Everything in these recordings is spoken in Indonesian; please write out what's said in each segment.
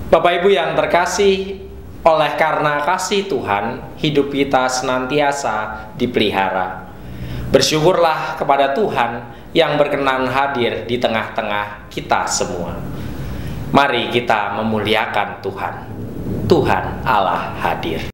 Bapak Ibu yang terkasih, oleh karena kasih Tuhan, hidup kita senantiasa dipelihara. Bersyukurlah kepada Tuhan yang berkenan hadir di tengah-tengah kita semua. Mari kita memuliakan Tuhan. Tuhan Allah hadir.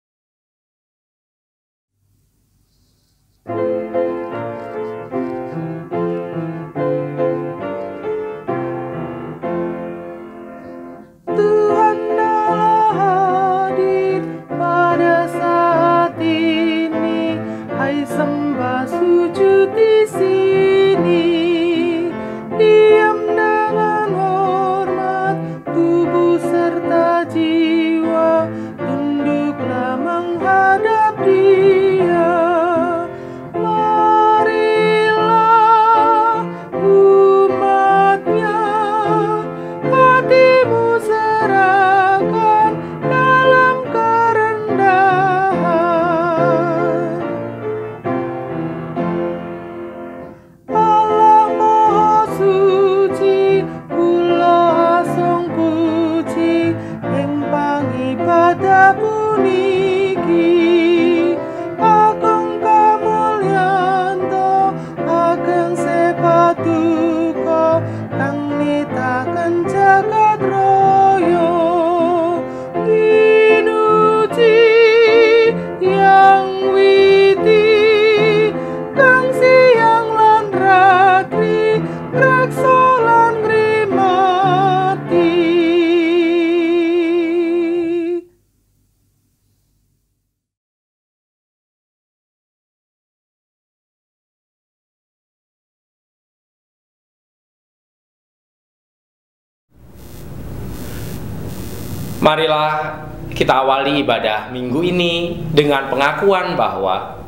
Marilah kita awali ibadah minggu ini dengan pengakuan bahwa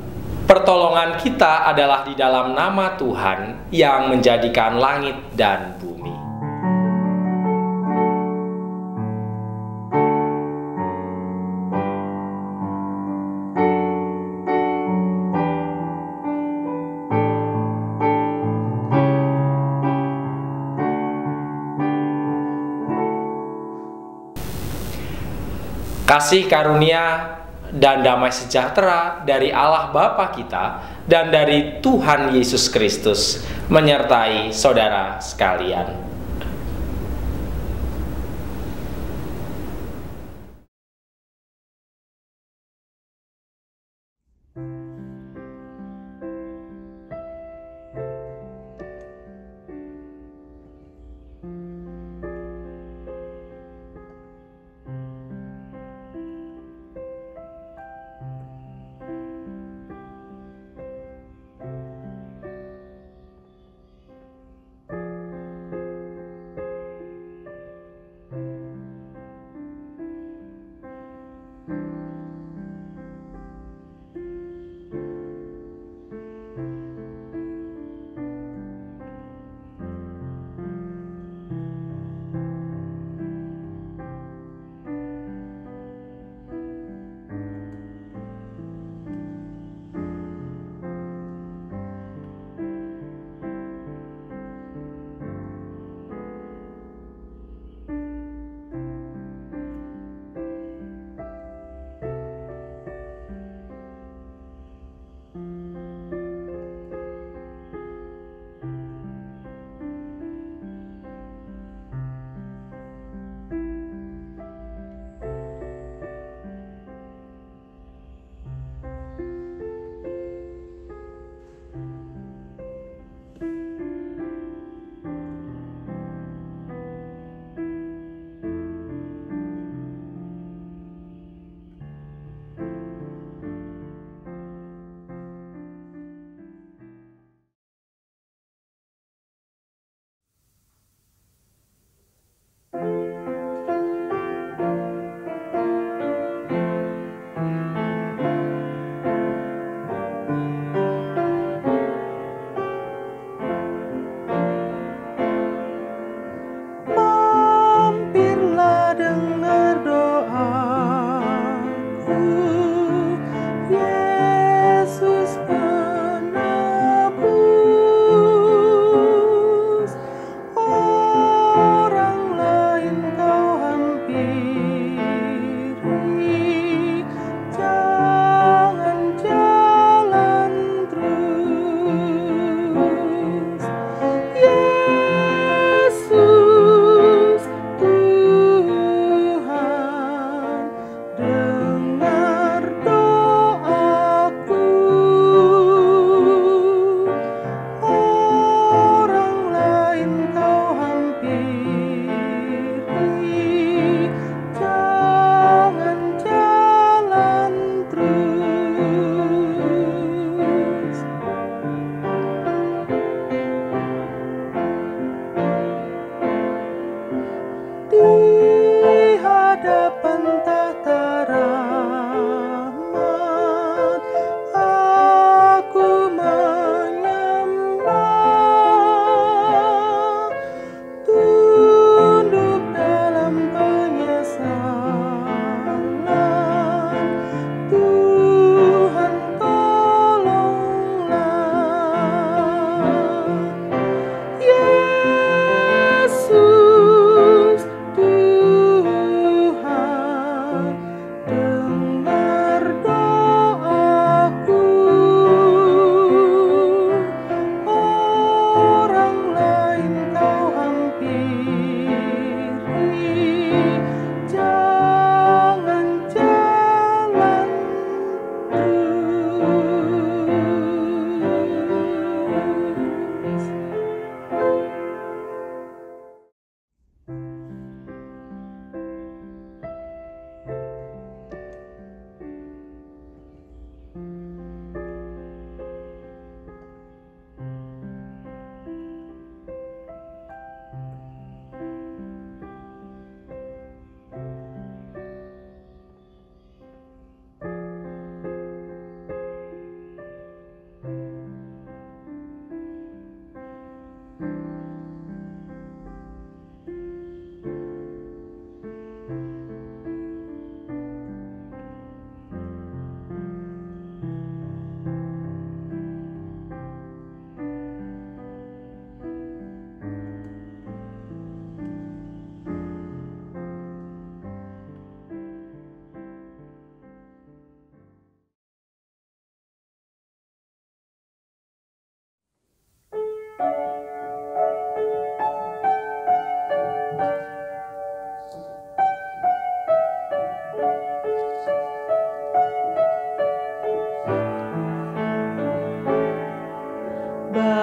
pertolongan kita adalah di dalam nama Tuhan yang menjadikan langit dan bumi. Kasih karunia dan damai sejahtera dari Allah Bapa kita dan dari Tuhan Yesus Kristus menyertai saudara sekalian.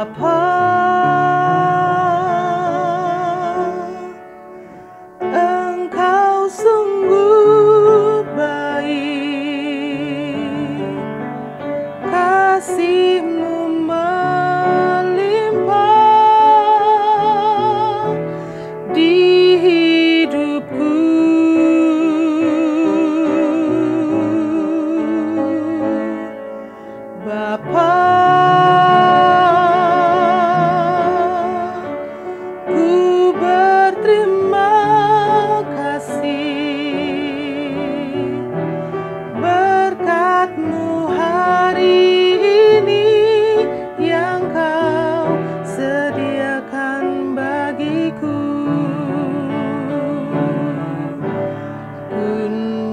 Bapa, Engkau sungguh baik, kasih-Mu melimpah di hidupku. Bapa, ku berterima kasih berkat-Mu hari ini yang Kau sediakan bagiku. Ku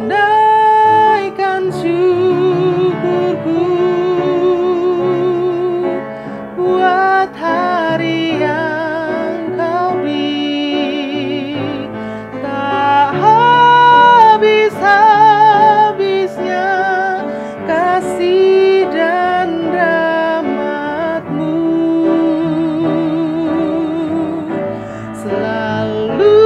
naikkan syukurku buat hari yang Kau beri, tak habis-habisnya kasih dan rahmat-Mu, selalu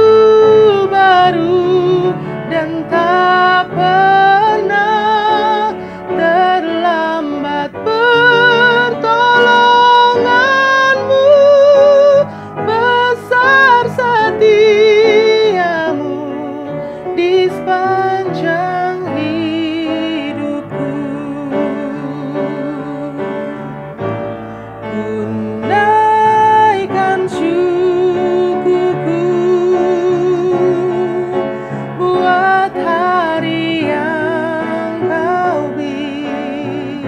baru dan tak pernah terlambat. Pertolongan-Mu, besar setia-Mu di sepanjang hidupku. Ku naikkan syukurku buat hari yang Kau beri,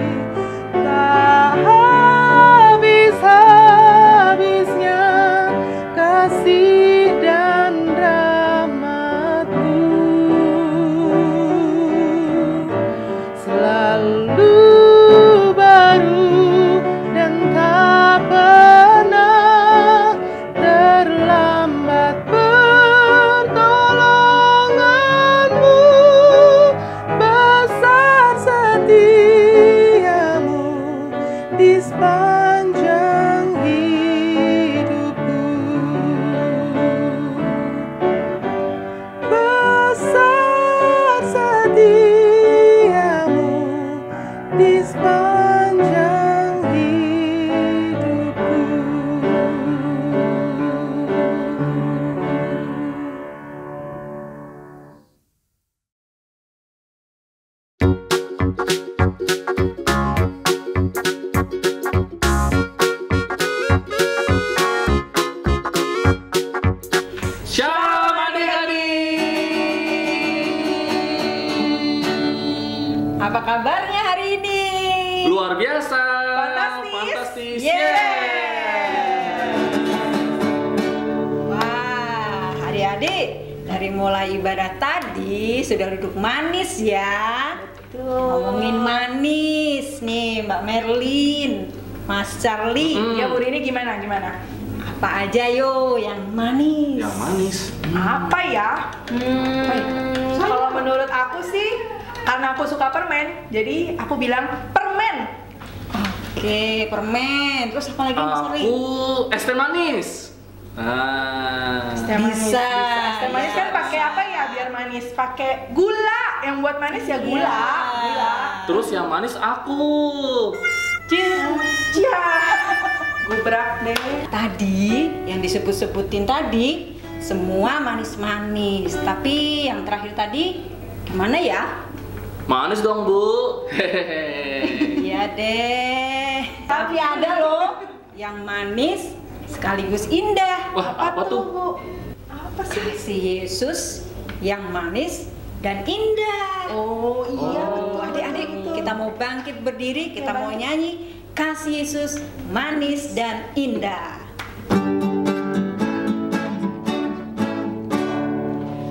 tak habis-habisnya kasih dan rahmat-Mu, selalu baru dan tak pernah terlambat. Pertolongan-Mu, besar setia-Mu di sepanjang hidupku. Besar setia-Mu di sepanjang hidupku. Shalom adik-adik. Apa kabarnya hari ini? Luar biasa. Fantastis. Yeah. Wah, adik-adik, dari mulai ibadah tadi sudah duduk manis ya. Ngomongin manis nih Mbak Merlin, Mas Charlie. Ya Bu Rini, gimana? Apa aja yo yang manis? Yang manis. Apa ya? Kalau menurut aku sih, karena aku suka permen, jadi aku bilang permen. Oke, permen. Terus apa lagi Mas Charlie? Aku es teh manis. Es teh manis, Bisa. Es teh manis kan Ya, pakai bisa. apa ya biar manis? Pakai gula. Yang buat manis ya gula. Iya. Gula. Terus yang manis aku. Ya. Gubrak deh. Tadi yang disebut-sebutin tadi semua manis-manis, tapi yang terakhir tadi gimana ya? Manis dong, Bu. Hehehe. Iya deh. Tapi ada loh yang manis sekaligus indah. Wah, apa tuh? Bu? Apa sih? Kasih Yesus yang manis dan indah. Oh iya Oh. betul. Adik-adik, betul. kita mau bangkit berdiri, kita mau bangkit. nyanyi Kasih Yesus manis dan indah.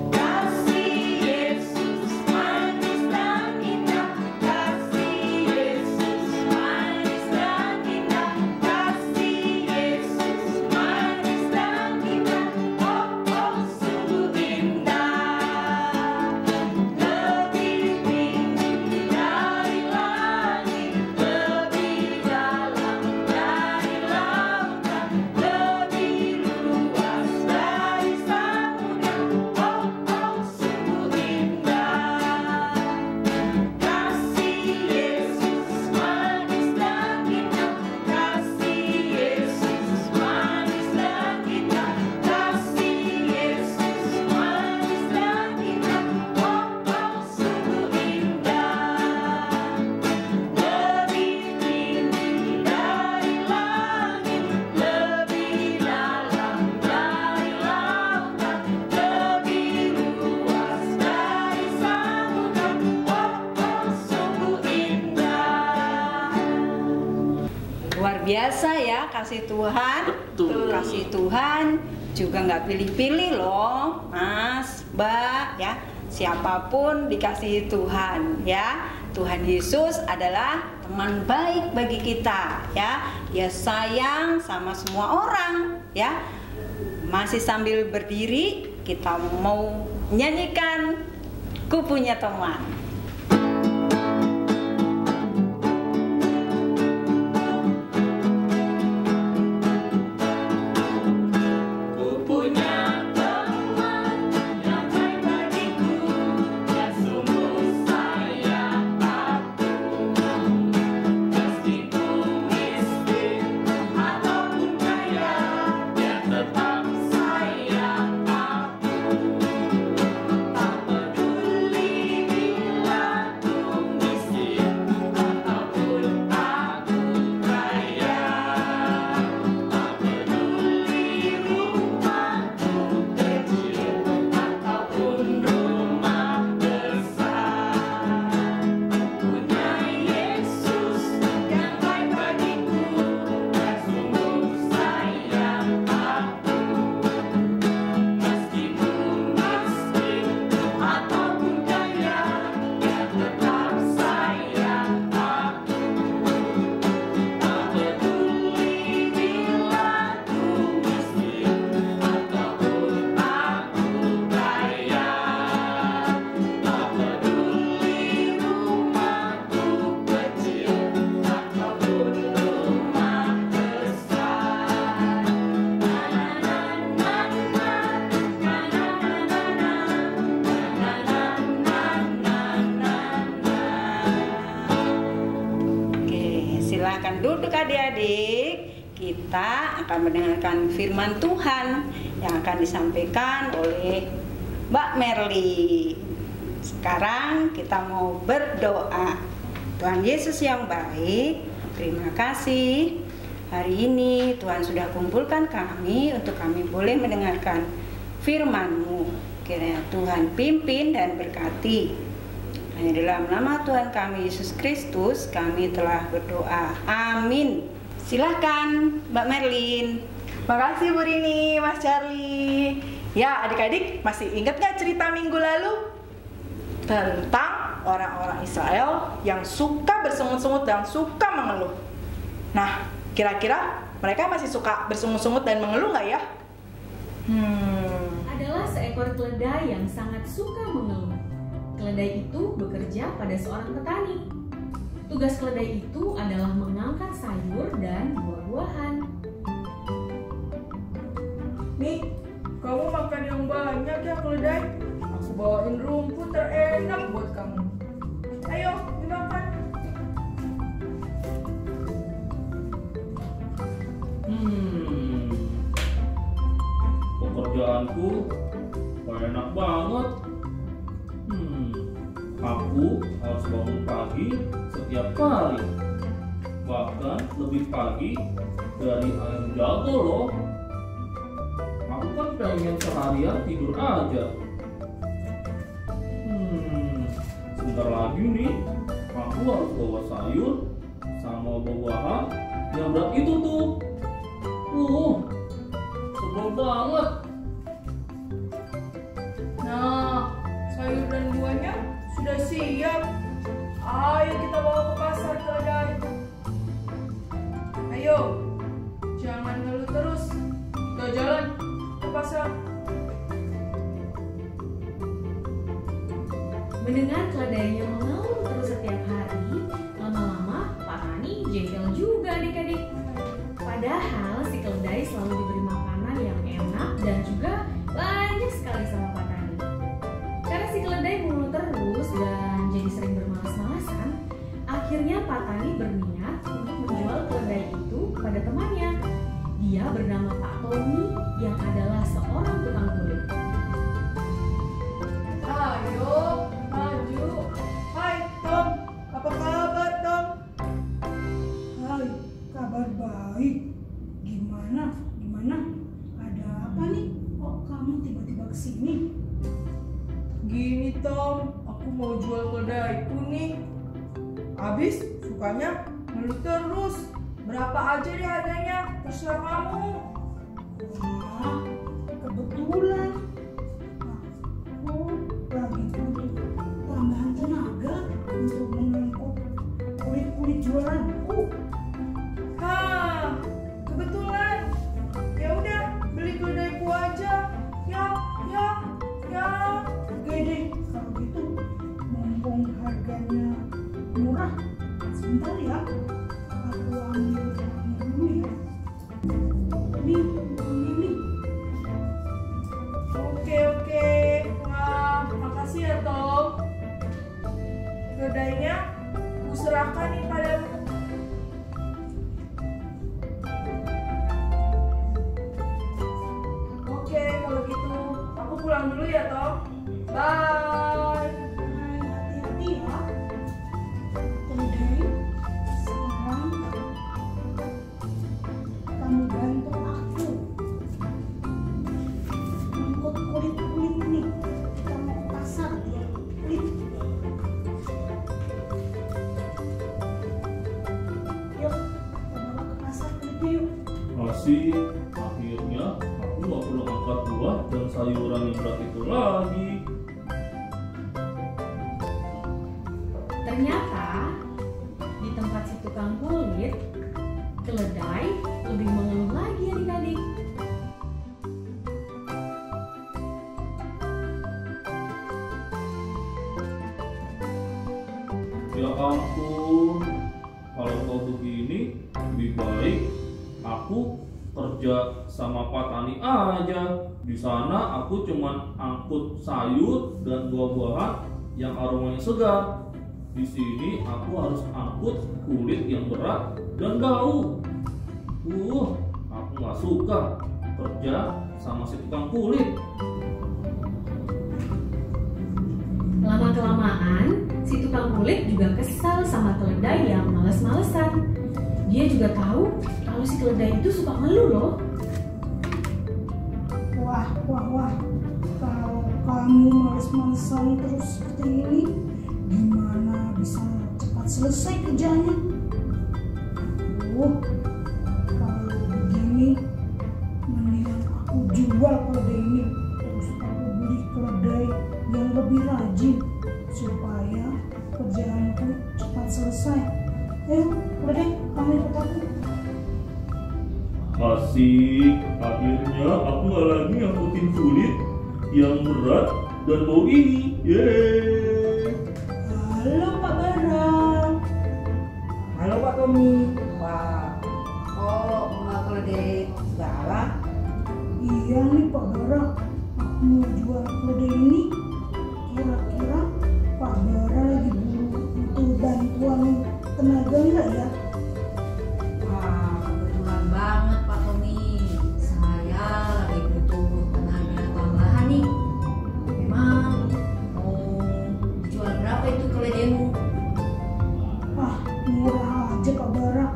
Kasih Yesus manis dan indah, kasih Yesus manis dan indah, kasih Yesus manis dan indah, oh oh sungguh indah, lebih tinggi dari langit, lebih dalam dari lautan. biasa ya kasih Tuhan. Betul. Kasih Tuhan juga nggak pilih-pilih loh, Mas, Mbak ya. Siapapun dikasihi Tuhan ya. Tuhan Yesus adalah teman baik bagi kita ya. Dia sayang sama semua orang ya. Masih sambil berdiri kita mau nyanyikan Ku Punya Teman. Silahkan duduk adik-adik. Kita akan mendengarkan firman Tuhan yang akan disampaikan oleh Mbak Merli. Sekarang kita mau berdoa. Tuhan Yesus yang baik, terima kasih. Hari ini Tuhan sudah kumpulkan kami untuk kami boleh mendengarkan firman-Mu. Kiranya Tuhan pimpin dan berkati. Hanya dalam nama Tuhan kami Yesus Kristus kami telah berdoa. Amin. Silahkan Mbak Merlin. Makasih Bu Rini, Mas Charlie. Ya adik-adik masih ingat gak cerita minggu lalu? Tentang orang-orang Israel yang suka bersungut-sungut dan suka mengeluh. Nah, kira-kira mereka masih suka bersungut-sungut dan mengeluh gak ya? Adalah seekor keledai yang sangat suka mengeluh. Keledai itu bekerja pada seorang petani. Tugas keledai itu adalah mengangkat sayur dan buah-buahan. Nih, kamu makan yang banyak ya keledai. Aku bawain rumput terenak buat kamu. Ayo, dimakan. Pekerjaanku enak banget. Aku harus bangun pagi setiap hari, bahkan lebih pagi dari ayam jago loh. Aku kan pengen seharian tidur aja. Sebentar lagi nih, aku harus bawa sayur sama buah-buahan yang berat itu tuh. Sebel banget. Nah, sayur dan buahnya sudah siap. Ayo kita bawa ke pasar keledai. Ayo, jangan ngeluh terus. Kita jalan ke pasar. Mendengar keledainya mengeluh terus setiap hari, lama-lama Pak Tani jengkel juga adik-adik. Padahal si keledai selalu diberi makanan yang enak dan juga banyak sekali sama Pak Tani. Karena si keledai mengeluh terus dan jadi sering bermalas-malasan, akhirnya Pak Tani berniat untuk menjual keledai itu kepada temannya. Dia bernama Pak Tommy yang adalah seorang tukang kulit. Ayo, maju. Hai Tom, apa kabar Tom? Hai, kabar baik. Gimana? Ada apa nih? Kok kamu tiba-tiba kesini? Gini Tom, aku mau jual keledaiku nih. Abis sukanya ngeluh terus Berapa aja deh harganya, terserah kamu. Wah, kebetulan aku lagi butuh tambahan tenaga untuk mengangkut kulit-kulit jualanku. Hah, kebetulan. Ya udah, beli keledaiku aja. Ya. Oke deh, kalau gitu mumpung harganya murah, sebentar ya, aku ambil uangnya dulu ya. Ini. Oke. Wah, makasih ya Tom. Keledainya aku serahkan nih padamu. Oke, kalau gitu aku pulang dulu ya Tom. Bye. Hati-hati ya. Keledai, sekarang kamu bantu aku angkut kulit-kulit ini. Kita mau ke pasar ya, kulit. Yuk, kita bawa ke pasar kulitnya yuk. Masih akhirnya aku nggak perlu angkat buah dan sayuran yang berat itu lagi. Ternyata di tempat si tukang kulit, keledai lebih mengeluh lagi adik-adik. Ya ampun, kalau kau begini, lebih baik aku kerja sama Pak Tani aja. Di sana aku cuman angkut sayur dan buah-buahan yang aromanya segar. Di sini aku harus angkut kulit yang berat dan bau. Aku nggak suka kerja sama si tukang kulit. Lama-kelamaan, si tukang kulit juga kesal sama keledai yang males-malesan. Dia juga tahu kalau si keledai itu suka ngeluh loh. Wah. Kalau kamu males-malesan terus seperti ini, gimana bisa cepat selesai kerjanya? Kalau begini, mendingan aku jual keledai ini, terus aku beli keledai yang lebih rajin supaya kerjaanku cepat selesai. Ayo, keledai, kamu ikut aku. Asik, akhirnya aku nggak lagi ngangkutin kulit yang berat dan bau ini. Yeay. Halo Pak Barang. Halo Pak Tommy. Wah, kok nggak keledai segala? Iya nih Pak Barang, aku mau jual keledai ini. Kira-kira Pak Barang lagi butuh bantuan tenaga enggak ya? Wah, kebetulan banget Pak Tommy. Saya lagi butuh tenaga tambahan nih. Memang mau jual berapa itu keledaimu? Murah aja Pak Barang.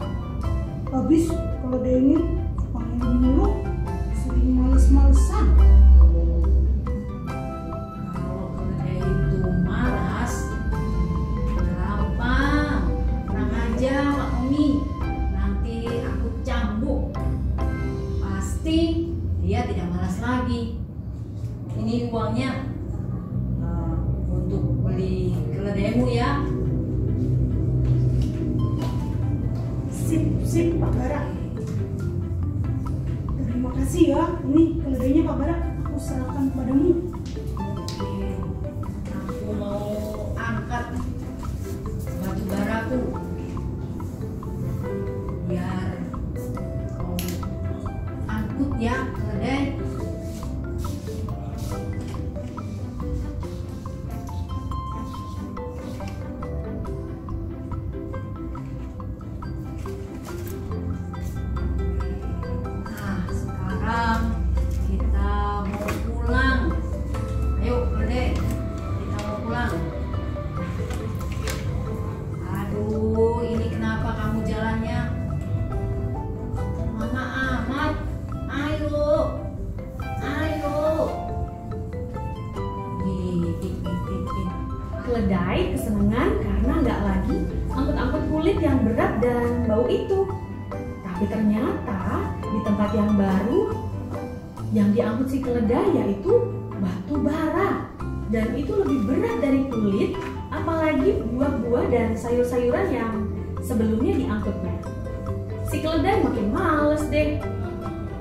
Habis keledai ini suka ngeluh mulu, sering males-malesan. Kalau keledai itu malas, gampang. Tenang aja Pak Tommy. Nanti aku cambuk. Pasti dia tidak malas lagi. Ini uangnya untuk beli keledaimu ya. Sip Pak Barang. Terima kasih ya. Ini keledainya Pak Barang, aku serahkan padamu. Aku mau angkat batu baraku biar kau angkut ya keledai. Nah, sekarang kita mau pulang. Ayo keledai, kita mau pulang. Aduh, ini kenapa kamu jalannya lama amat? Ayo. Keledai kesenangan karena nggak lagi angkut-angkut kulit yang berat dan bau itu. Tapi ternyata di tempat yang baru yang diangkut si keledai yaitu batu bara. Dan itu lebih berat dari kulit, apalagi buah-buah dan sayur-sayuran yang sebelumnya diangkutnya. Si keledai makin males deh.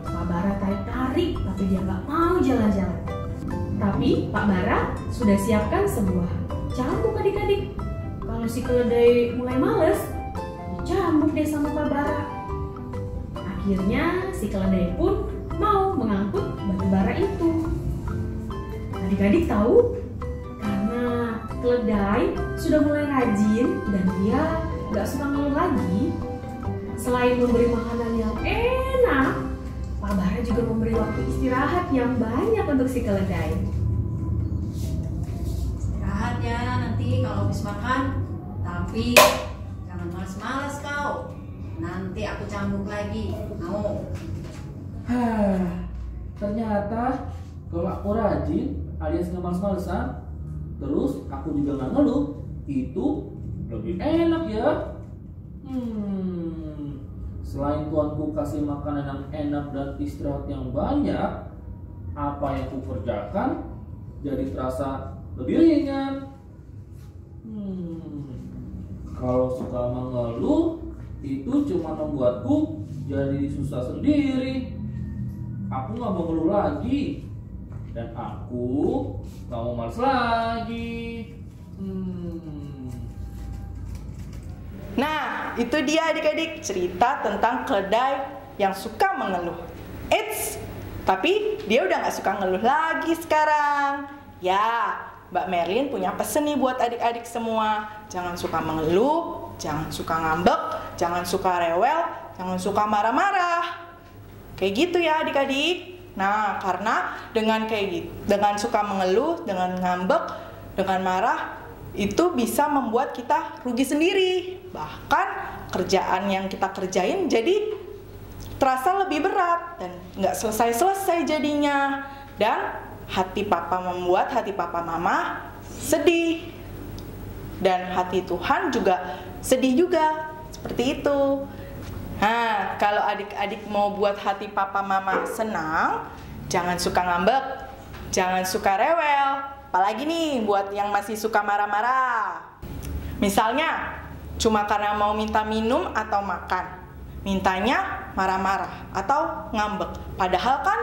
Pak Bara tarik-tarik, tapi dia nggak mau jalan-jalan. Tapi Pak Bara sudah siapkan sebuah cambuk adik-adik. Kalau si keledai mulai males, dicambuk deh sama Pak Bara. Akhirnya si keledai pun mau mengangkut batu bara itu. Adik-adik tahu? Karena keledai sudah mulai rajin dan dia gak suka ngeluh lagi. Selain memberi makanan yang enak, Pak Bara juga memberi waktu istirahat yang banyak untuk si keledai. Istirahat ya nanti kalau habis makan. Tapi jangan males-males kau. Nanti aku cambuk lagi. Mau? Ternyata kalau aku rajin alias nggak males-malesan, terus aku juga nggak ngeluh, itu lebih enak ya. Selain Tuanku kasih makanan yang enak dan istirahat yang banyak, apa yang ku kerjakan jadi terasa lebih ringan. Kalau suka mengeluh, itu cuma membuatku jadi susah sendiri. Aku nggak mau ngeluh lagi, dan aku nggak mau males lagi. Nah, itu dia adik-adik cerita tentang keledai yang suka mengeluh. Eits, tapi dia udah gak suka ngeluh lagi sekarang. Ya, Mbak Merlin punya pesen nih buat adik-adik semua. Jangan suka mengeluh, jangan suka ngambek, jangan suka rewel, jangan suka marah-marah. Kayak gitu ya adik-adik. Nah, karena dengan kayak gitu, dengan suka mengeluh, dengan ngambek, dengan marah, itu bisa membuat kita rugi sendiri. Bahkan kerjaan yang kita kerjain jadi terasa lebih berat dan nggak selesai-selesai jadinya. Dan hati papa membuat hati papa mama sedih. Dan hati Tuhan juga sedih juga. Seperti itu. Nah, kalau adik-adik mau buat hati papa mama senang, jangan suka ngambek, jangan suka rewel. Apalagi nih buat yang masih suka marah-marah. Misalnya, cuma karena mau minta minum atau makan, mintanya marah-marah atau ngambek. Padahal kan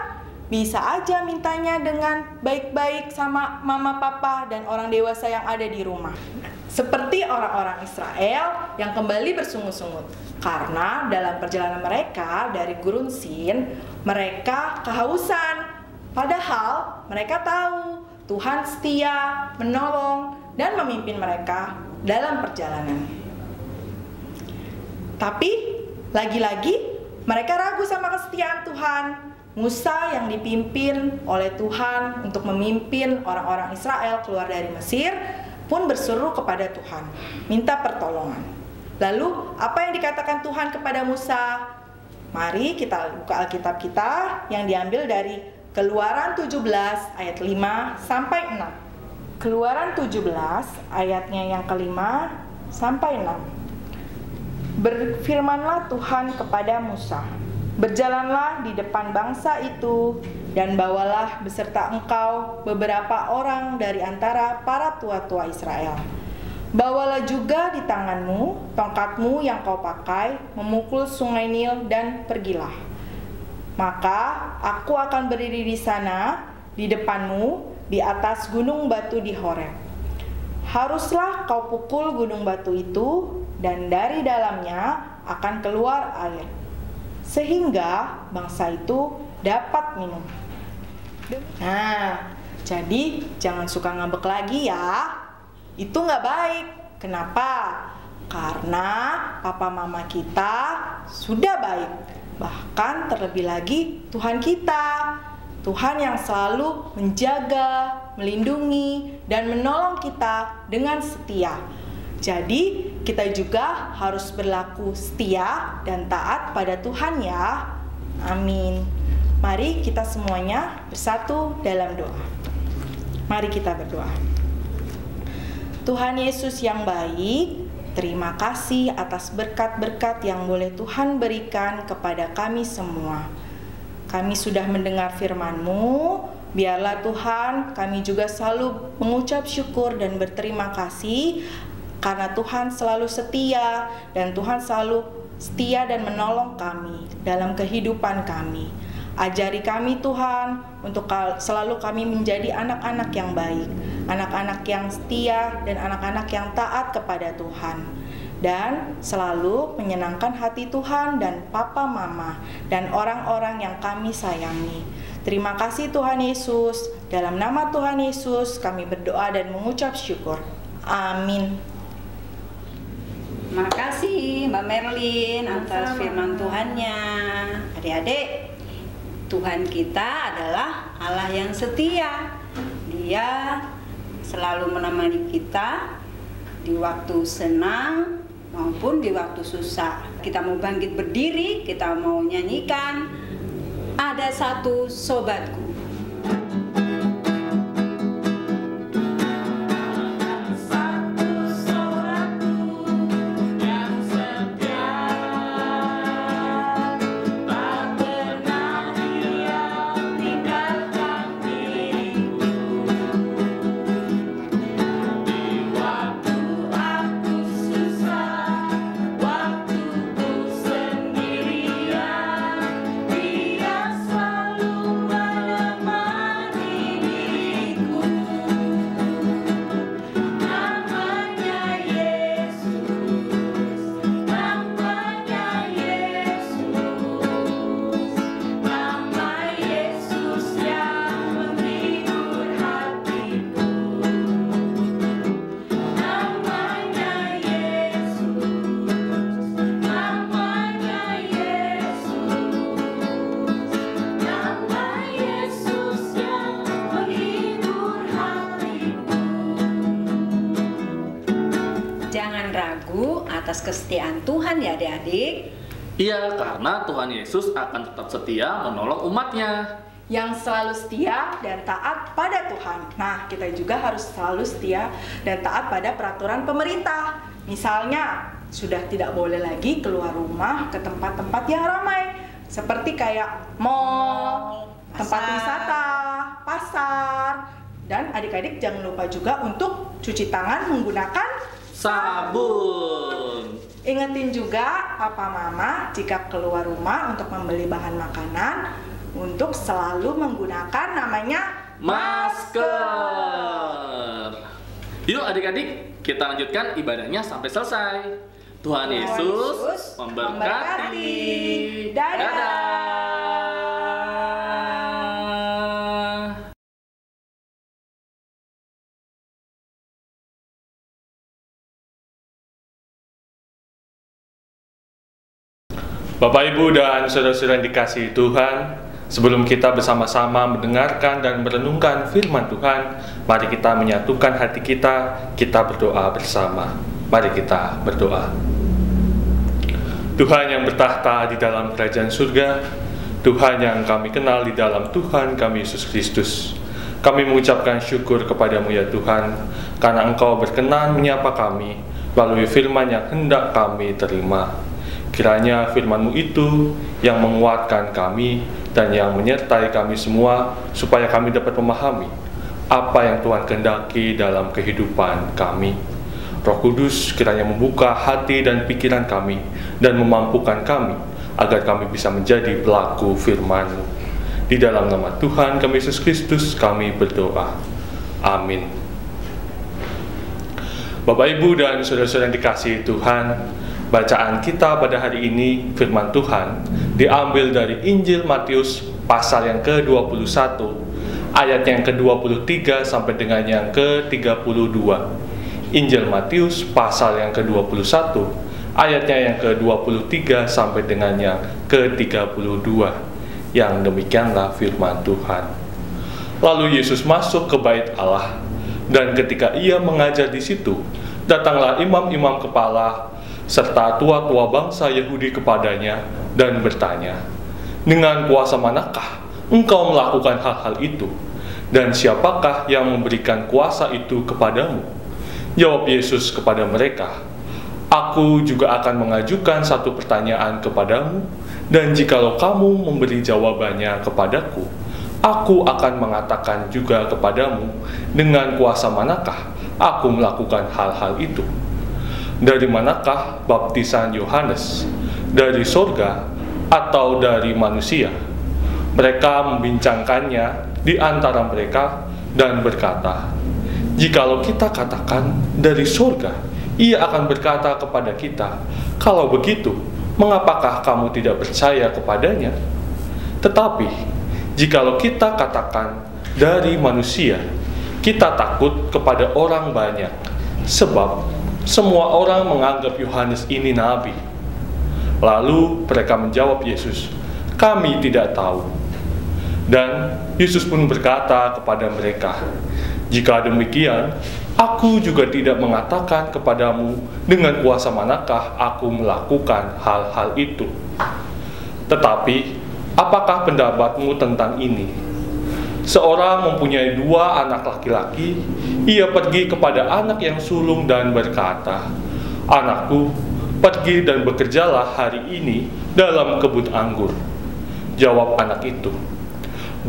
bisa aja mintanya dengan baik-baik sama mama, papa, dan orang dewasa yang ada di rumah. Seperti orang-orang Israel yang kembali bersungut-sungut. Karena dalam perjalanan mereka dari Gurun Sin, mereka kehausan. Padahal mereka tahu Tuhan setia, menolong, dan memimpin mereka dalam perjalanan. Tapi, lagi-lagi mereka ragu sama kesetiaan Tuhan. Musa yang dipimpin oleh Tuhan untuk memimpin orang-orang Israel keluar dari Mesir pun berseru kepada Tuhan, minta pertolongan. Lalu, apa yang dikatakan Tuhan kepada Musa? Mari kita buka Alkitab kita yang diambil dari Keluaran 17 ayat 5 sampai 6. Keluaran 17 ayatnya yang kelima sampai 6. Berfirmanlah Tuhan kepada Musa, berjalanlah di depan bangsa itu dan bawalah beserta engkau beberapa orang dari antara para tua-tua Israel. Bawalah juga di tanganmu tongkatmu yang kau pakai memukul sungai Nil dan pergilah. Maka aku akan berdiri di sana, di depanmu, di atas gunung batu di Horeb. Haruslah kau pukul gunung batu itu, dan dari dalamnya akan keluar air, sehingga bangsa itu dapat minum. Nah, jadi jangan suka ngambek lagi ya. Itu nggak baik. Kenapa? Karena papa mama kita sudah baik. Bahkan terlebih lagi Tuhan kita, Tuhan yang selalu menjaga, melindungi, dan menolong kita dengan setia. Jadi kita juga harus berlaku setia dan taat pada Tuhan ya. Amin. Mari kita semuanya bersatu dalam doa. Mari kita berdoa. Tuhan Yesus yang baik, Terima kasih atas berkat-berkat yang boleh Tuhan berikan kepada kami semua. Kami sudah mendengar firman-Mu, biarlah Tuhan kami juga selalu mengucap syukur dan berterima kasih karena Tuhan selalu setia dan Tuhan selalu setia dan menolong kami dalam kehidupan kami. Ajari kami Tuhan untuk selalu kami menjadi anak-anak yang baik, anak-anak yang setia dan anak-anak yang taat kepada Tuhan, dan selalu menyenangkan hati Tuhan dan Papa Mama dan orang-orang yang kami sayangi. Terima kasih Tuhan Yesus. Dalam nama Tuhan Yesus kami berdoa dan mengucap syukur. Amin. Terima kasih Mbak Merlin atas firman Tuhannya. Adik-adik, Tuhan kita adalah Allah yang setia. Dia selalu menemani kita di waktu senang maupun di waktu susah. Kita mau bangkit berdiri, kita mau nyanyikan Ada Satu Sobatku. Jangan ragu atas kesetiaan Tuhan ya adik-adik. Iya, karena Tuhan Yesus akan tetap setia menolong umatnya. Yang selalu setia dan taat pada Tuhan. Nah, kita juga harus selalu setia dan taat pada peraturan pemerintah. Misalnya, sudah tidak boleh lagi keluar rumah ke tempat-tempat yang ramai, seperti kayak mall, tempat wisata, pasar. Dan adik-adik jangan lupa juga untuk cuci tangan menggunakan sabun. Ingetin juga papa mama jika keluar rumah untuk membeli bahan makanan untuk selalu menggunakan namanya masker. Yuk adik-adik, kita lanjutkan ibadahnya sampai selesai. Tuhan Yesus memberkati. Dadah. Bapak, Ibu, dan saudara-saudara yang dikasihi Tuhan, sebelum kita bersama-sama mendengarkan dan merenungkan firman Tuhan, mari kita menyatukan hati kita berdoa bersama. Mari kita berdoa. Tuhan yang bertahta di dalam kerajaan surga, Tuhan yang kami kenal di dalam Tuhan kami Yesus Kristus, kami mengucapkan syukur kepadamu ya Tuhan, karena Engkau berkenan menyapa kami melalui firman yang hendak kami terima. Kiranya firman-Mu itu yang menguatkan kami dan yang menyertai kami semua, supaya kami dapat memahami apa yang Tuhan kehendaki dalam kehidupan kami. Roh Kudus kiranya membuka hati dan pikiran kami dan memampukan kami agar kami bisa menjadi pelaku firman-Mu. Di dalam nama Tuhan kami Yesus Kristus kami berdoa. Amin. Bapak, Ibu, dan saudara-saudara yang dikasihi Tuhan, bacaan kita pada hari ini, firman Tuhan, diambil dari Injil Matius pasal yang ke-21, ayat yang ke-23 sampai dengan yang ke-32. Injil Matius pasal yang ke-21, ayatnya yang ke-23 sampai dengan yang ke-32. Yang demikianlah firman Tuhan. Lalu Yesus masuk ke bait Allah, dan ketika ia mengajar di situ, datanglah imam-imam kepala serta tua-tua bangsa Yahudi kepadanya dan bertanya, "Dengan kuasa manakah engkau melakukan hal-hal itu? Dan siapakah yang memberikan kuasa itu kepadamu?" Jawab Yesus kepada mereka, Aku juga akan mengajukan satu pertanyaan kepadamu, dan jikalau kamu memberi jawabannya kepadaku, aku akan mengatakan juga kepadamu dengan kuasa manakah aku melakukan hal-hal itu. Dari manakah baptisan Yohanes? Dari sorga atau dari manusia? Mereka membincangkannya di antara mereka dan berkata, jikalau kita katakan dari sorga, ia akan berkata kepada kita, kalau begitu, mengapakah kamu tidak percaya kepadanya? Tetapi, jikalau kita katakan dari manusia, kita takut kepada orang banyak, sebab semua orang menganggap Yohanes ini nabi. Lalu mereka menjawab Yesus, kami tidak tahu. Dan Yesus pun berkata kepada mereka, jika demikian, aku juga tidak mengatakan kepadamu dengan kuasa manakah aku melakukan hal-hal itu. Tetapi, apakah pendapatmu tentang ini? Seorang mempunyai 2 anak laki-laki, ia pergi kepada anak yang sulung dan berkata, anakku, pergi dan bekerjalah hari ini dalam kebun anggur. Jawab anak itu,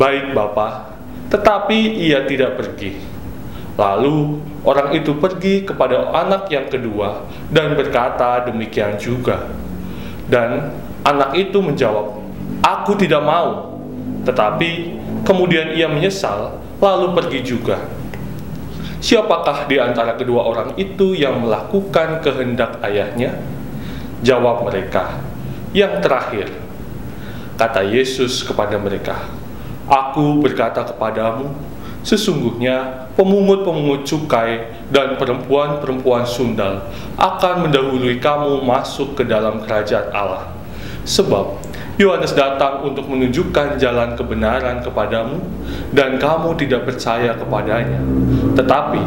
baik Bapa, tetapi ia tidak pergi. Lalu orang itu pergi kepada anak yang kedua dan berkata demikian juga. Dan anak itu menjawab, aku tidak mau. Tetapi kemudian ia menyesal, lalu pergi juga. Siapakah di antara kedua orang itu yang melakukan kehendak ayahnya? Jawab mereka, yang terakhir. Kata Yesus kepada mereka, aku berkata kepadamu, sesungguhnya pemungut-pemungut cukai dan perempuan-perempuan sundal akan mendahului kamu masuk ke dalam kerajaan Allah. Sebab Yohanes datang untuk menunjukkan jalan kebenaran kepadamu, dan kamu tidak percaya kepadanya. Tetapi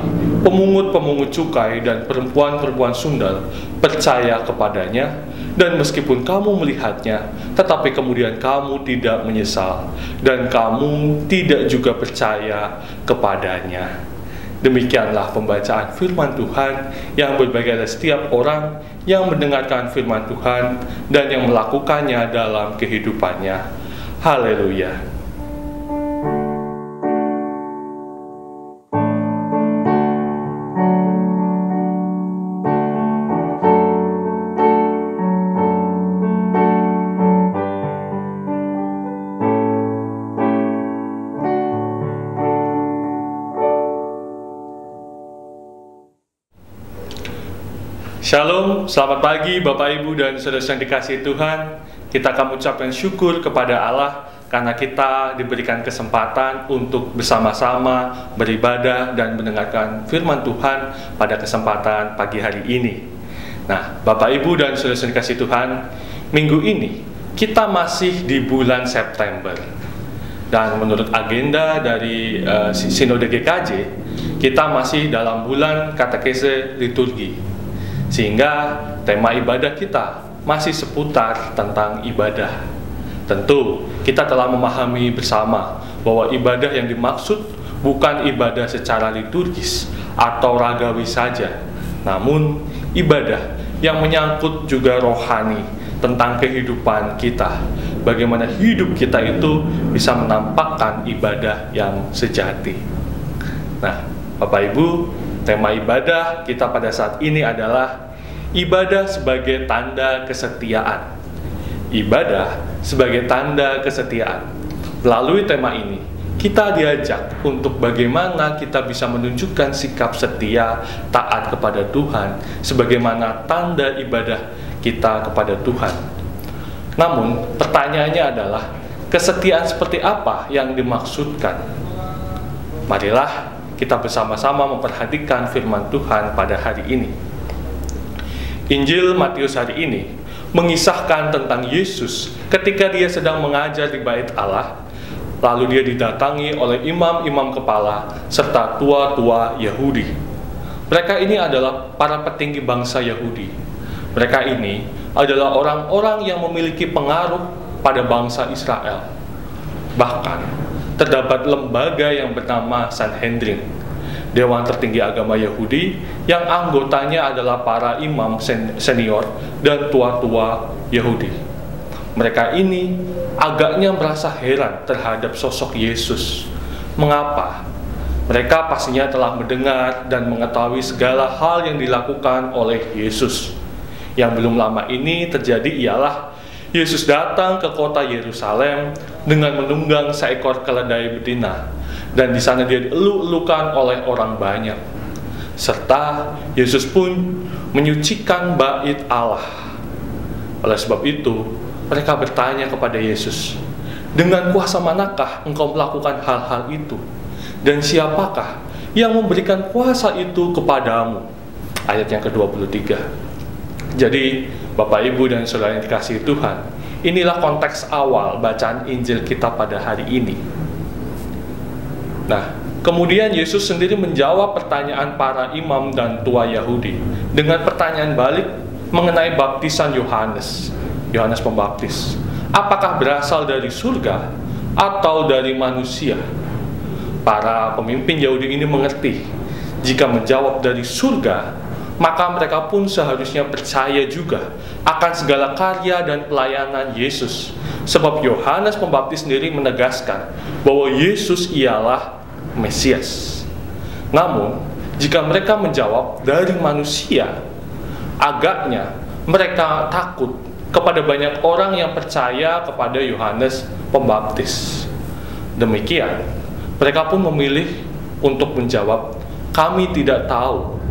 pemungut-pemungut cukai dan perempuan-perempuan sundal percaya kepadanya, dan meskipun kamu melihatnya, tetapi kemudian kamu tidak menyesal, dan kamu tidak juga percaya kepadanya. Demikianlah pembacaan firman Tuhan yang berbahagia adalah setiap orang yang mendengarkan firman Tuhan dan yang melakukannya dalam kehidupannya. Haleluya. Shalom, selamat pagi Bapak Ibu dan saudara-saudara yang dikasihi Tuhan. Kita akan mengucapkan syukur kepada Allah karena kita diberikan kesempatan untuk bersama-sama beribadah dan mendengarkan firman Tuhan pada kesempatan pagi hari ini. Nah, Bapak Ibu dan saudara-saudara yang dikasihi Tuhan, minggu ini kita masih di bulan September. Dan menurut agenda dari Sinode GKJ, kita masih dalam bulan katekese liturgi. Sehingga tema ibadah kita masih seputar tentang ibadah. Tentu kita telah memahami bersama bahwa ibadah yang dimaksud bukan ibadah secara liturgis atau ragawi saja, namun ibadah yang menyangkut juga rohani tentang kehidupan kita. Bagaimana hidup kita itu bisa menampakkan ibadah yang sejati. Nah, Bapak Ibu, tema ibadah kita pada saat ini adalah ibadah sebagai tanda kesetiaan. Ibadah sebagai tanda kesetiaan. Melalui tema ini, kita diajak untuk bagaimana kita bisa menunjukkan sikap setia, taat kepada Tuhan, sebagaimana tanda ibadah kita kepada Tuhan. Namun, pertanyaannya adalah, kesetiaan seperti apa yang dimaksudkan? Marilah kita bersama-sama memperhatikan firman Tuhan pada hari ini. Injil Matius hari ini mengisahkan tentang Yesus ketika dia sedang mengajar di Bait Allah, lalu dia didatangi oleh imam-imam kepala serta tua-tua Yahudi. Mereka ini adalah para petinggi bangsa Yahudi. Mereka ini adalah orang-orang yang memiliki pengaruh pada bangsa Israel. Bahkan terdapat lembaga yang bernama Sanhedrin, dewan tertinggi agama Yahudi yang anggotanya adalah para imam senior dan tua-tua Yahudi. Mereka ini agaknya merasa heran terhadap sosok Yesus. Mengapa? Mereka pastinya telah mendengar dan mengetahui segala hal yang dilakukan oleh Yesus. Yang belum lama ini terjadi ialah Yesus datang ke kota Yerusalem dengan menunggang seekor keledai betina, dan di sana dia dieluk-elukan oleh orang banyak. Serta Yesus pun menyucikan bait Allah. Oleh sebab itu, mereka bertanya kepada Yesus, "Dengan kuasa manakah engkau melakukan hal-hal itu? Dan siapakah yang memberikan kuasa itu kepadamu?" Ayat yang ke-23. Jadi, Bapak, Ibu, dan Saudara yang dikasihi Tuhan, inilah konteks awal bacaan Injil kita pada hari ini. Nah, kemudian Yesus sendiri menjawab pertanyaan para imam dan tua Yahudi dengan pertanyaan balik mengenai baptisan Yohanes Pembaptis. Apakah berasal dari surga atau dari manusia? Para pemimpin Yahudi ini mengerti, jika menjawab dari surga, maka mereka pun seharusnya percaya juga akan segala karya dan pelayanan Yesus. Sebab Yohanes Pembaptis sendiri menegaskan bahwa Yesus ialah Mesias. Namun, jika mereka menjawab dari manusia, agaknya mereka takut kepada banyak orang yang percaya kepada Yohanes Pembaptis. Demikian, mereka pun memilih untuk menjawab, "Kami tidak tahu."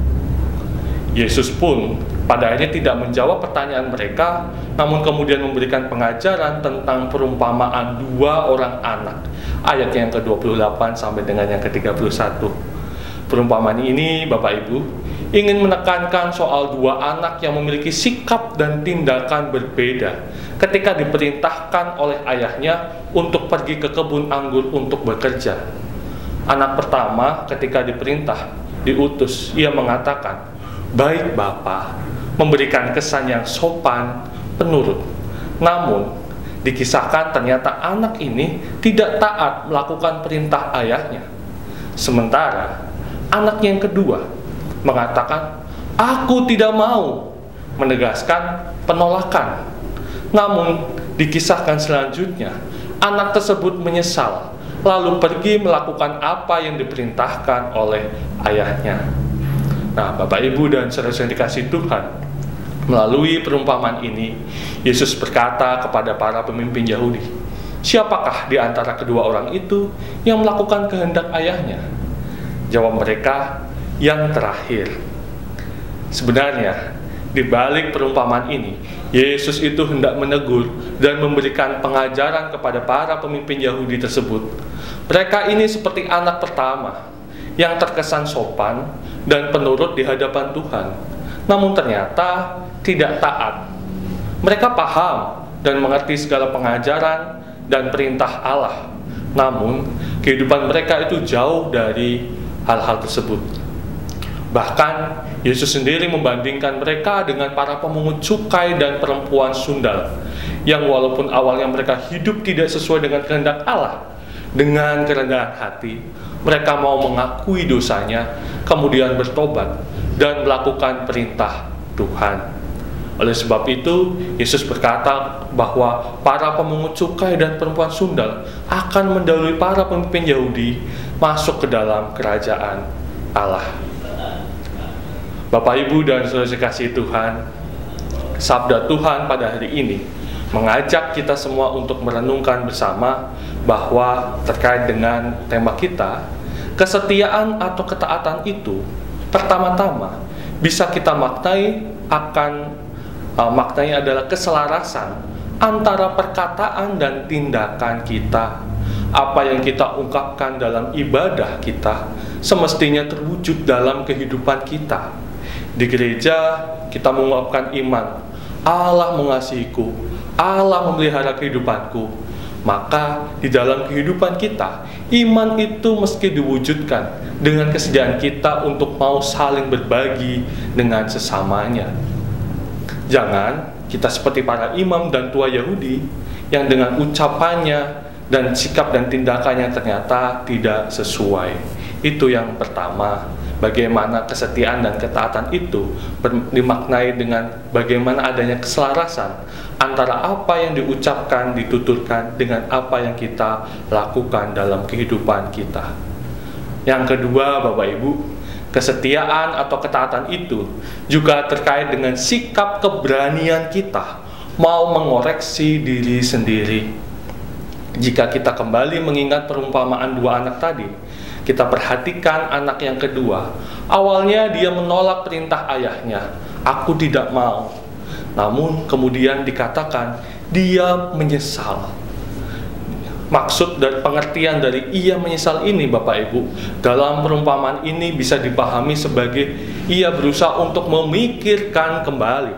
Yesus pun pada akhirnya tidak menjawab pertanyaan mereka, namun kemudian memberikan pengajaran tentang perumpamaan dua orang anak. Ayat yang ke-28 sampai dengan yang ke-31. Perumpamaan ini, Bapak Ibu, ingin menekankan soal dua anak yang memiliki sikap dan tindakan berbeda ketika diperintahkan oleh ayahnya untuk pergi ke kebun anggur untuk bekerja. Anak pertama ketika diutus, ia mengatakan, "Baik Bapa," memberikan kesan yang sopan, penurut. Namun, dikisahkan ternyata anak ini tidak taat melakukan perintah ayahnya. Sementara, anak yang kedua mengatakan, "Aku tidak mau," menegaskan penolakan. Namun, dikisahkan selanjutnya, anak tersebut menyesal, lalu pergi melakukan apa yang diperintahkan oleh ayahnya. Nah, Bapak, Ibu, dan saudara yang dikasihi Tuhan, melalui perumpamaan ini, Yesus berkata kepada para pemimpin Yahudi, siapakah di antara kedua orang itu yang melakukan kehendak ayahnya? Jawab mereka, yang terakhir. Sebenarnya, di balik perumpamaan ini, Yesus itu hendak menegur dan memberikan pengajaran kepada para pemimpin Yahudi tersebut. Mereka ini seperti anak pertama yang terkesan sopan dan penurut di hadapan Tuhan, namun ternyata tidak taat. Mereka paham dan mengerti segala pengajaran dan perintah Allah, namun kehidupan mereka itu jauh dari hal-hal tersebut. Bahkan Yesus sendiri membandingkan mereka dengan para pemungut cukai dan perempuan sundal, yang walaupun awalnya mereka hidup tidak sesuai dengan kehendak Allah, dengan kerendahan hati mereka mau mengakui dosanya, kemudian bertobat dan melakukan perintah Tuhan. Oleh sebab itu, Yesus berkata bahwa para pemungut cukai dan perempuan sundal akan mendahului para pemimpin Yahudi masuk ke dalam kerajaan Allah. Bapak, Ibu, dan saudara sekasih Tuhan, sabda Tuhan pada hari ini mengajak kita semua untuk merenungkan bersama bahwa terkait dengan tema kita, kesetiaan atau ketaatan itu pertama-tama bisa kita maknai adalah keselarasan antara perkataan dan tindakan kita. Apa yang kita ungkapkan dalam ibadah kita semestinya terwujud dalam kehidupan kita. Di gereja kita mengungkapkan iman, Allah mengasihiku, Allah memelihara kehidupanku. Maka di dalam kehidupan kita, iman itu mesti diwujudkan dengan kesediaan kita untuk mau saling berbagi dengan sesamanya. Jangan kita seperti para imam dan tua Yahudi yang dengan ucapannya dan sikap dan tindakannya ternyata tidak sesuai. Itu yang pertama. Bagaimana kesetiaan dan ketaatan itu dimaknai dengan bagaimana adanya keselarasan antara apa yang diucapkan, dituturkan dengan apa yang kita lakukan dalam kehidupan kita. Yang kedua, Bapak Ibu, kesetiaan atau ketaatan itu juga terkait dengan sikap keberanian kita mau mengoreksi diri sendiri. Jika kita kembali mengingat perumpamaan dua anak tadi, kita perhatikan anak yang kedua. Awalnya dia menolak perintah ayahnya, "Aku tidak mau." Namun kemudian dikatakan dia menyesal. Maksud dan pengertian dari ia menyesal ini, Bapak Ibu, dalam perumpamaan ini bisa dipahami sebagai ia berusaha untuk memikirkan kembali.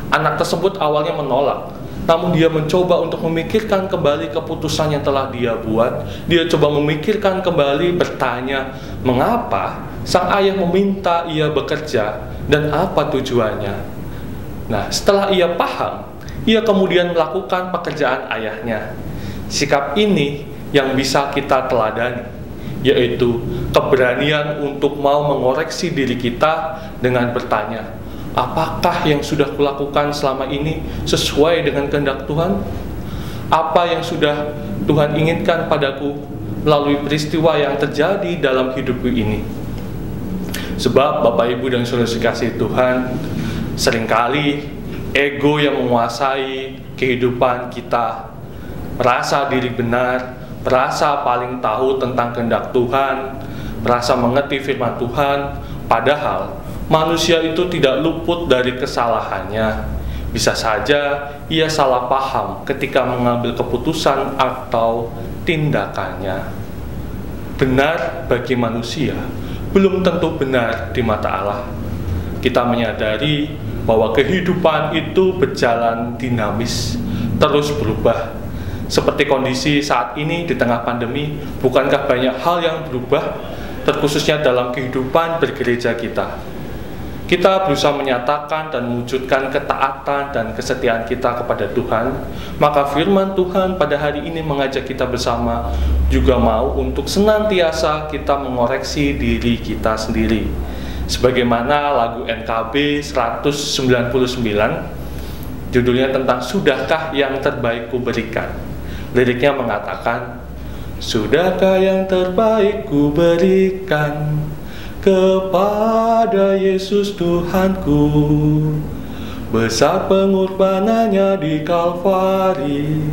Anak tersebut awalnya menolak, namun dia mencoba untuk memikirkan kembali keputusan yang telah dia buat. Dia coba memikirkan kembali, bertanya, mengapa sang ayah meminta ia bekerja dan apa tujuannya. Nah, setelah ia paham, ia kemudian melakukan pekerjaan ayahnya. Sikap ini yang bisa kita teladani, yaitu keberanian untuk mau mengoreksi diri kita dengan bertanya, apakah yang sudah kulakukan selama ini sesuai dengan kehendak Tuhan? Apa yang sudah Tuhan inginkan padaku melalui peristiwa yang terjadi dalam hidupku ini? Sebab Bapak Ibu dan Saudara sekasih Tuhan, seringkali ego yang menguasai kehidupan kita, merasa diri benar, merasa paling tahu tentang kehendak Tuhan, merasa mengerti firman Tuhan, padahal manusia itu tidak luput dari kesalahannya. Bisa saja ia salah paham ketika mengambil keputusan atau tindakannya. Benar bagi manusia belum tentu benar di mata Allah. Kita menyadari bahwa kehidupan itu berjalan dinamis, terus berubah. Seperti kondisi saat ini di tengah pandemi, bukankah banyak hal yang berubah, terkhususnya dalam kehidupan bergereja kita. Kita berusaha menyatakan dan mewujudkan ketaatan dan kesetiaan kita kepada Tuhan, maka firman Tuhan pada hari ini mengajak kita bersama juga mau untuk senantiasa kita mengoreksi diri kita sendiri. Sebagaimana lagu NKB 199, judulnya tentang Sudahkah yang terbaik ku berikan. Liriknya mengatakan, sudahkah yang terbaik ku berikan kepada Yesus Tuhanku, besar pengorbanannya di Kalvari,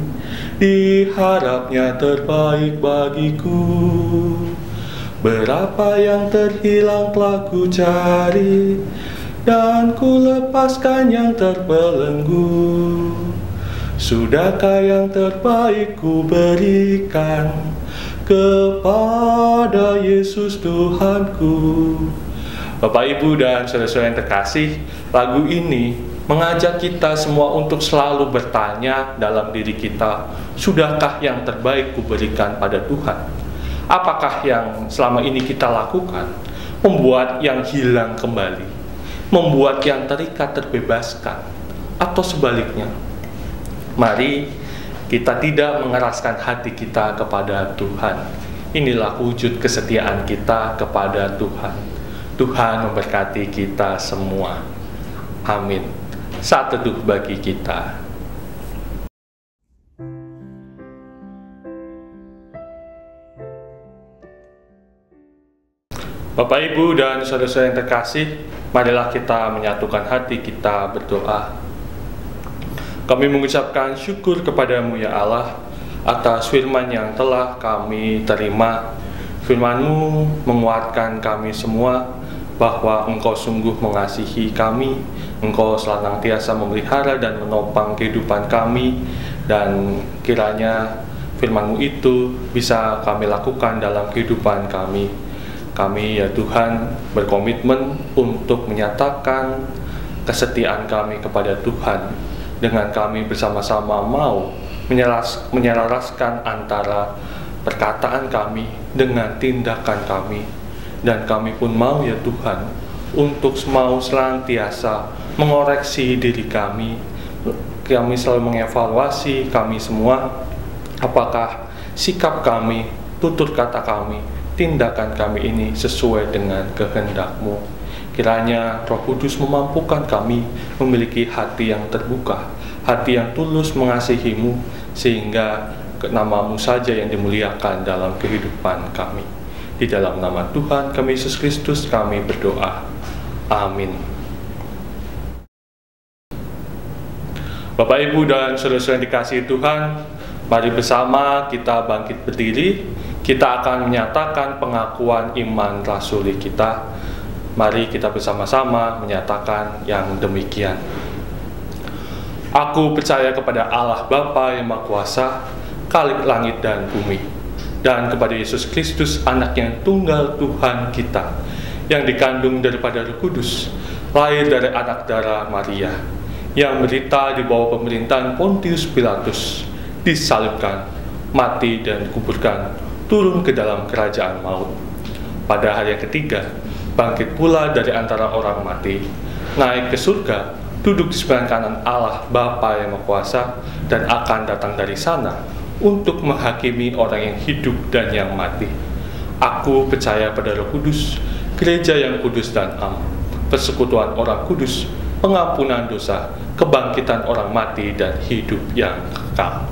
diharapnya terbaik bagiku. Berapa yang terhilang telah ku cari, dan ku lepaskan yang terbelenggu. Sudahkah yang terbaik ku berikan kepada Yesus Tuhanku. Bapak, Ibu, dan saudara-saudara yang terkasih, lagu ini mengajak kita semua untuk selalu bertanya dalam diri kita, sudahkah yang terbaik kuberikan pada Tuhan? Apakah yang selama ini kita lakukan membuat yang hilang kembali, membuat yang terikat terbebaskan, atau sebaliknya? Mari kita tidak mengeraskan hati kita kepada Tuhan. Inilah wujud kesetiaan kita kepada Tuhan. Tuhan memberkati kita semua. Amin. Saat teduh bagi kita. Bapak, Ibu, dan saudara-saudara yang terkasih, marilah kita menyatukan hati kita berdoa. Kami mengucapkan syukur kepadamu ya Allah atas firman yang telah kami terima. Firman-Mu menguatkan kami semua bahwa Engkau sungguh mengasihi kami, Engkau senantiasa memelihara dan menopang kehidupan kami, dan kiranya firman-Mu itu bisa kami lakukan dalam kehidupan kami. Kami ya Tuhan berkomitmen untuk menyatakan kesetiaan kami kepada Tuhan, dengan kami bersama-sama mau menyelaraskan antara perkataan kami dengan tindakan kami. Dan kami pun mau ya Tuhan untuk mau senantiasa mengoreksi diri kami. Kami selalu mengevaluasi kami semua, apakah sikap kami tutur kata kami, tindakan kami ini sesuai dengan kehendak-Mu. Kiranya Roh Kudus memampukan kami memiliki hati yang terbuka, hati yang tulus mengasihi-Mu, sehingga nama-Mu saja yang dimuliakan dalam kehidupan kami. Di dalam nama Tuhan kami Yesus Kristus kami berdoa. Amin. Bapak, Ibu, dan saudara-saudara yang dikasihi Tuhan, mari bersama kita bangkit berdiri. Kita akan menyatakan pengakuan iman rasuli kita. Mari kita bersama-sama menyatakan yang demikian. Aku percaya kepada Allah Bapa yang Maha Kuasa, Khalik langit dan bumi, dan kepada Yesus Kristus, Anak yang tunggal Tuhan kita, yang dikandung daripada Roh Kudus, lahir dari anak darah Maria, yang menderita di bawah pemerintahan Pontius Pilatus, disalibkan, mati dan dikuburkan, turun ke dalam kerajaan maut. Pada hari yang ketiga, bangkit pula dari antara orang mati, naik ke surga, duduk di sebelah kanan Allah Bapa yang Maha Kuasa, dan akan datang dari sana untuk menghakimi orang yang hidup dan yang mati. Aku percaya pada Roh Kudus, gereja yang kudus dan am, persekutuan orang kudus, pengampunan dosa, kebangkitan orang mati, dan hidup yang kekal.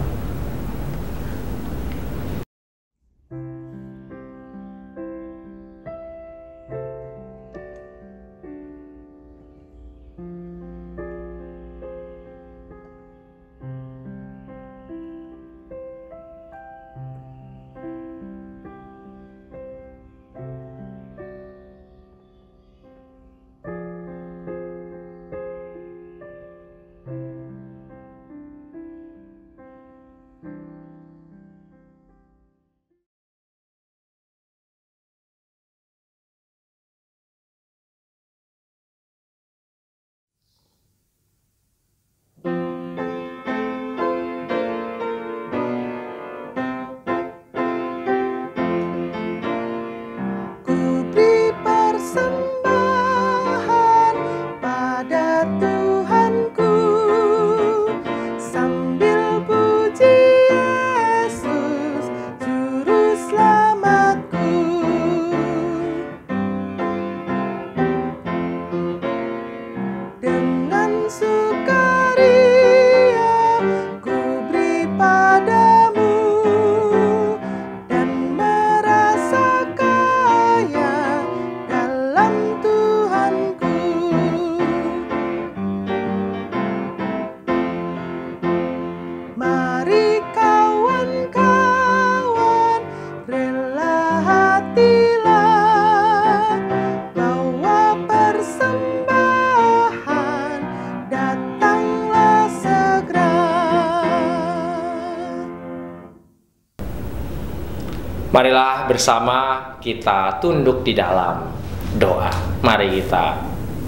Marilah bersama kita tunduk di dalam doa. Mari kita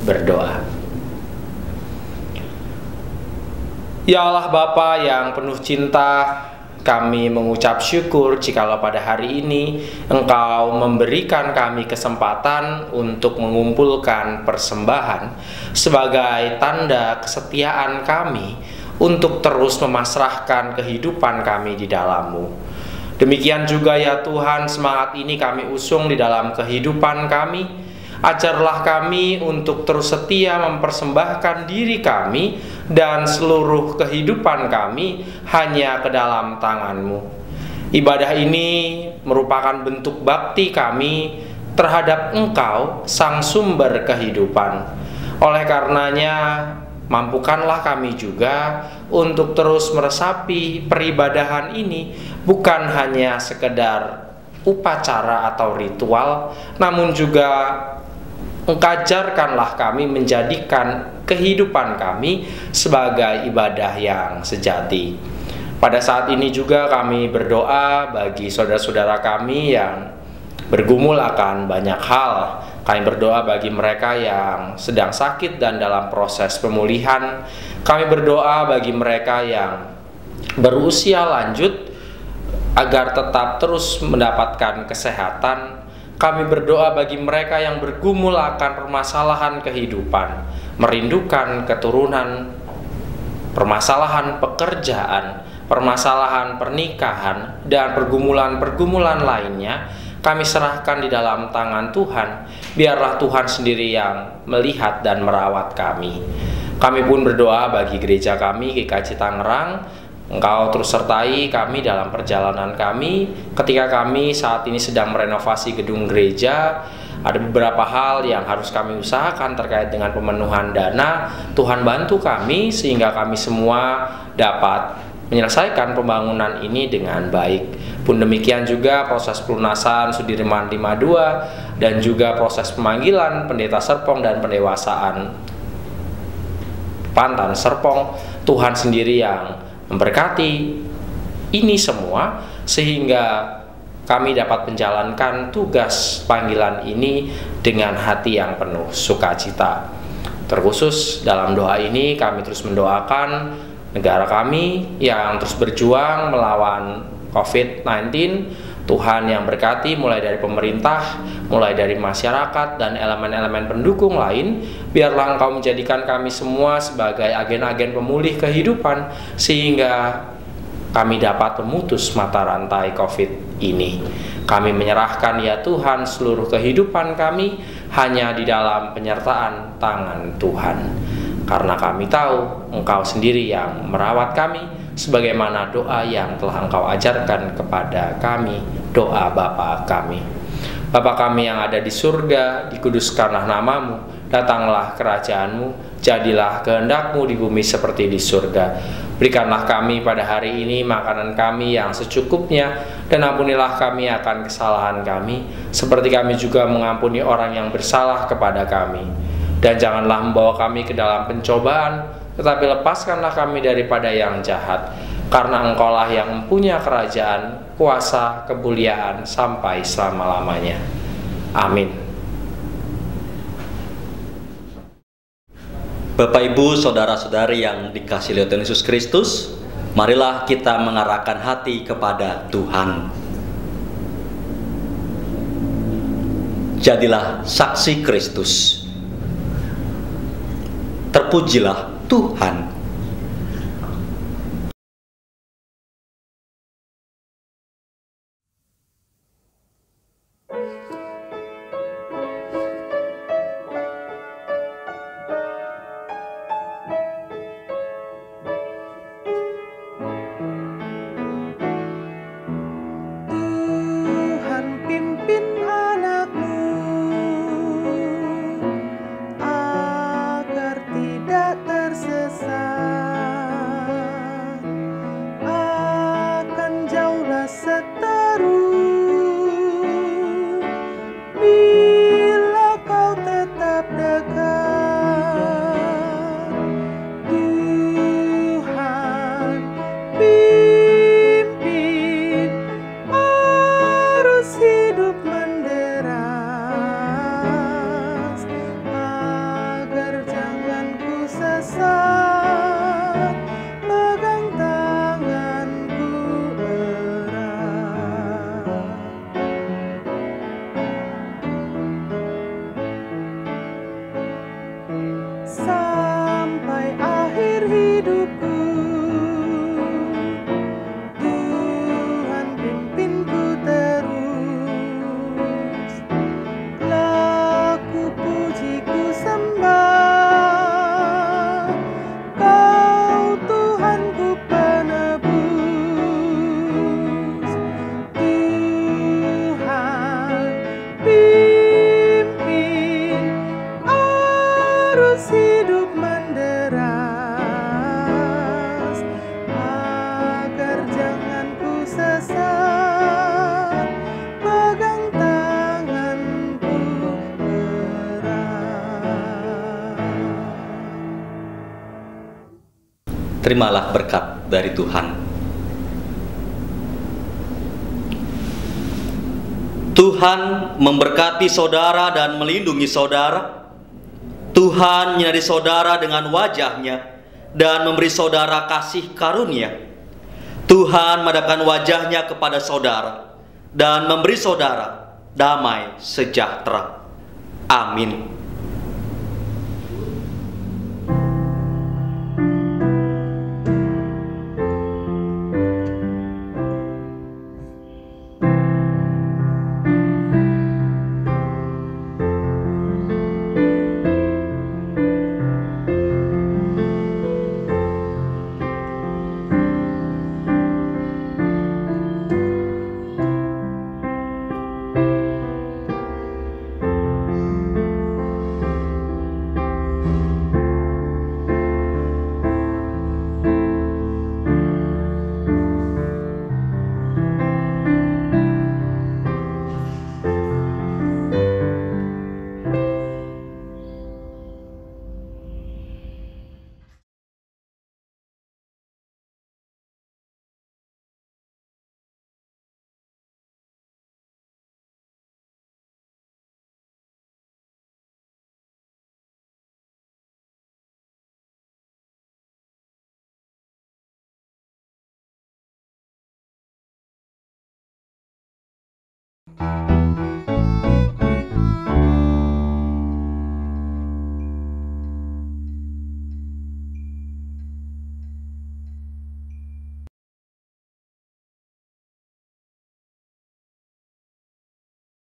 berdoa. Ya Allah Bapa yang penuh cinta, kami mengucap syukur jikalau pada hari ini Engkau memberikan kami kesempatan untuk mengumpulkan persembahan sebagai tanda kesetiaan kami untuk terus memasrahkan kehidupan kami di dalam-Mu. Demikian juga ya Tuhan, semangat ini kami usung di dalam kehidupan kami. Ajarlah kami untuk terus setia mempersembahkan diri kami dan seluruh kehidupan kami hanya ke dalam tangan-Mu. Ibadah ini merupakan bentuk bakti kami terhadap Engkau, Sang Sumber kehidupan. Oleh karenanya, mampukanlah kami juga untuk terus meresapi peribadahan ini bukan hanya sekedar upacara atau ritual, namun juga Engkajarkanlah kami menjadikan kehidupan kami sebagai ibadah yang sejati. Pada saat ini juga kami berdoa bagi saudara-saudara kami yang bergumul akan banyak hal. Kami berdoa bagi mereka yang sedang sakit dan dalam proses pemulihan. Kami berdoa bagi mereka yang berusia lanjut agar tetap terus mendapatkan kesehatan. Kami berdoa bagi mereka yang bergumul akan permasalahan kehidupan, merindukan keturunan, permasalahan pekerjaan, permasalahan pernikahan, dan pergumulan-pergumulan lainnya, kami serahkan di dalam tangan Tuhan. Biarlah Tuhan sendiri yang melihat dan merawat kami. Kami pun berdoa bagi gereja kami, GKJ Tangerang. Engkau terus sertai kami dalam perjalanan kami. Ketika kami saat ini sedang merenovasi gedung gereja, ada beberapa hal yang harus kami usahakan terkait dengan pemenuhan dana. Tuhan bantu kami sehingga kami semua dapat menyelesaikan pembangunan ini dengan baik. Pun demikian juga proses pelunasan Sudirman 52 dan juga proses pemanggilan pendeta Serpong dan pendewasaan Pantan Serpong. Tuhan sendiri yang memberkati ini semua sehingga kami dapat menjalankan tugas panggilan ini dengan hati yang penuh sukacita. Terkhusus dalam doa ini kami terus mendoakan negara kami yang terus berjuang melawan COVID-19. Tuhan yang berkati mulai dari pemerintah, mulai dari masyarakat dan elemen-elemen pendukung lain. Biarlah Engkau menjadikan kami semua sebagai agen-agen pemulih kehidupan sehingga kami dapat memutus mata rantai COVID ini. Kami menyerahkan ya Tuhan seluruh kehidupan kami hanya di dalam penyertaan tangan Tuhan. Karena kami tahu Engkau sendiri yang merawat kami, sebagaimana doa yang telah Engkau ajarkan kepada kami, doa Bapa kami. Bapa kami yang ada di surga, dikuduskanlah namamu, datanglah kerajaan-Mu, jadilah kehendak-Mu di bumi seperti di surga. Berikanlah kami pada hari ini makanan kami yang secukupnya, dan ampunilah kami akan kesalahan kami, seperti kami juga mengampuni orang yang bersalah kepada kami. Dan janganlah membawa kami ke dalam pencobaan, tetapi lepaskanlah kami daripada yang jahat. Karena Engkaulah yang mempunyai kerajaan, kuasa, kemuliaan sampai selama-lamanya. Amin. Bapak, Ibu, saudara-saudari yang dikasihi oleh Tuhan Yesus Kristus, marilah kita mengarahkan hati kepada Tuhan. Jadilah saksi Kristus. Terpujilah Tuhan. Terimalah berkat dari Tuhan. Tuhan memberkati saudara dan melindungi saudara. Tuhan menyinari saudara dengan wajah-Nya dan memberi saudara kasih karunia. Tuhan menghadapkan wajah-Nya kepada saudara dan memberi saudara damai sejahtera. Amin.